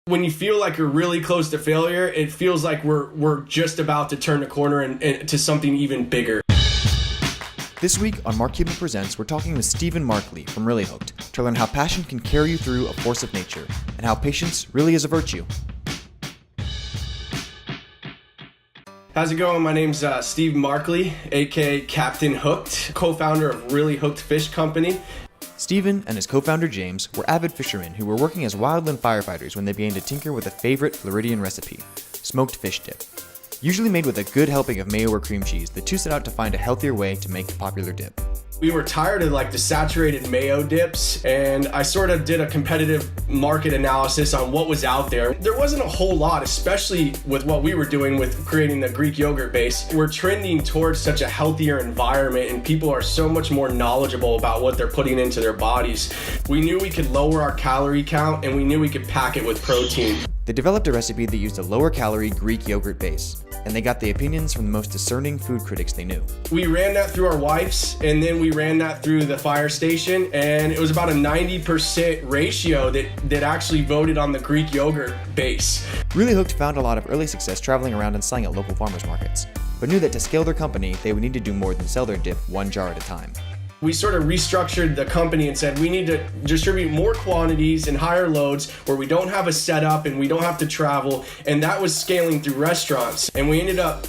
When you feel like you're really close to failure, it feels like we're just about to turn the corner and to something even bigger. This week on Mark Cuban Presents, we're talking with Stephen Markley from Really Hooked to learn how passion can carry you through a force of nature and how patience really is a virtue. How's it going? My name's Steve Markley, aka Captain Hooked, co-founder of Really Hooked Fish Company. Stephen and his co-founder James were avid fishermen who were working as wildland firefighters when they began to tinker with a favorite Floridian recipe, smoked fish dip. Usually made with a good helping of mayo or cream cheese, the two set out to find a healthier way to make the popular dip. We were tired of the saturated mayo dips, and I sort of did a competitive market analysis on what was out there. There wasn't a whole lot, especially with what we were doing with creating the Greek yogurt base. We're trending towards such a healthier environment, and people are so much more knowledgeable about what they're putting into their bodies. We knew we could lower our calorie count, and we knew we could pack it with protein. They developed a recipe that used a lower calorie Greek yogurt base, and they got the opinions from the most discerning food critics they knew. We ran that through our wifes, and then we ran that through the fire station, and it was about a 90% ratio that actually voted on the Greek yogurt base. Really Hooked found a lot of early success traveling around and selling at local farmers markets, but knew that to scale their company, they would need to do more than sell their dip one jar at a time. We sort of restructured the company and said we need to distribute more quantities and higher loads where we don't have a setup and we don't have to travel, and that was scaling through restaurants. And we ended up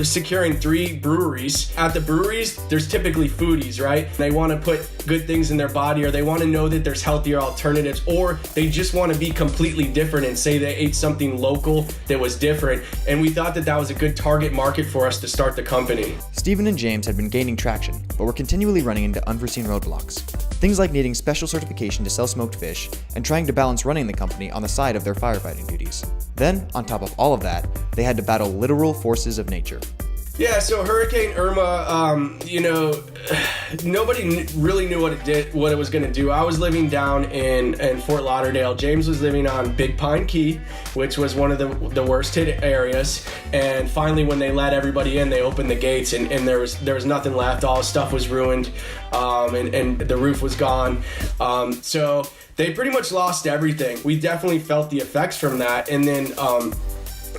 securing 3 breweries. At the breweries, there's typically foodies, right? They want to put good things in their body, or they want to know that there's healthier alternatives, or they just want to be completely different and say they ate something local that was different. And we thought that was a good target market for us to start the company. Stephen and James had been gaining traction, but were continually running into unforeseen roadblocks. Things like needing special certification to sell smoked fish and trying to balance running the company on the side of their firefighting duties. Then, on top of all of that, they had to battle literal forces of nature. Yeah, so Hurricane Irma, nobody really knew what it was going to do. I was living down in Fort Lauderdale. James was living on Big Pine Key, which was one of the worst hit areas. And finally, when they let everybody in, they opened the gates, and there was nothing left. All the stuff was ruined, and the roof was gone. So they pretty much lost everything. We definitely felt the effects from that, and then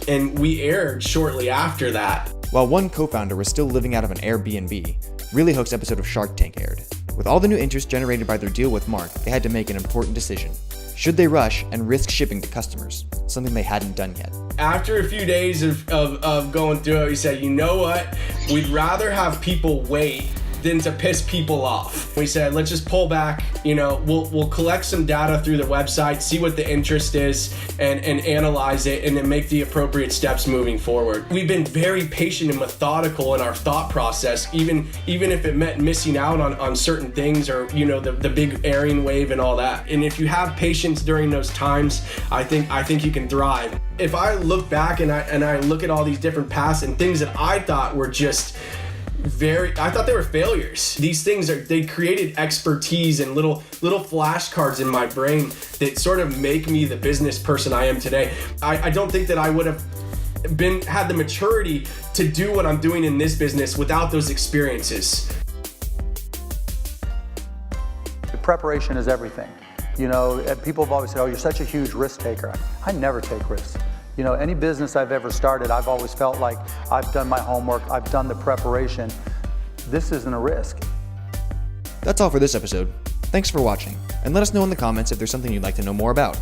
and we aired shortly after that. While one co-founder was still living out of an Airbnb, Really Hooked's episode of Shark Tank aired. With all the new interest generated by their deal with Mark, they had to make an important decision. Should they rush and risk shipping to customers, something they hadn't done yet? After a few days of going through it, we said, you know what? We'd rather have people wait than to piss people off. We said, let's just pull back, we'll collect some data through the website, see what the interest is, and analyze it, and then make the appropriate steps moving forward. We've been very patient and methodical in our thought process, even if it meant missing out on certain things, or the big airing wave and all that. And if you have patience during those times, I think you can thrive. If I look back and I look at all these different paths and things that I thought were just I thought they were failures. These things they created expertise and little flashcards in my brain that sort of make me the business person I am today. I don't think that I would have had the maturity to do what I'm doing in this business without those experiences. The preparation is everything. People have always said, oh, you're such a huge risk taker. I never take risks. Any business I've ever started, I've always felt like I've done my homework, I've done the preparation. This isn't a risk. That's all for this episode. Thanks for watching, and let us know in the comments if there's something you'd like to know more about.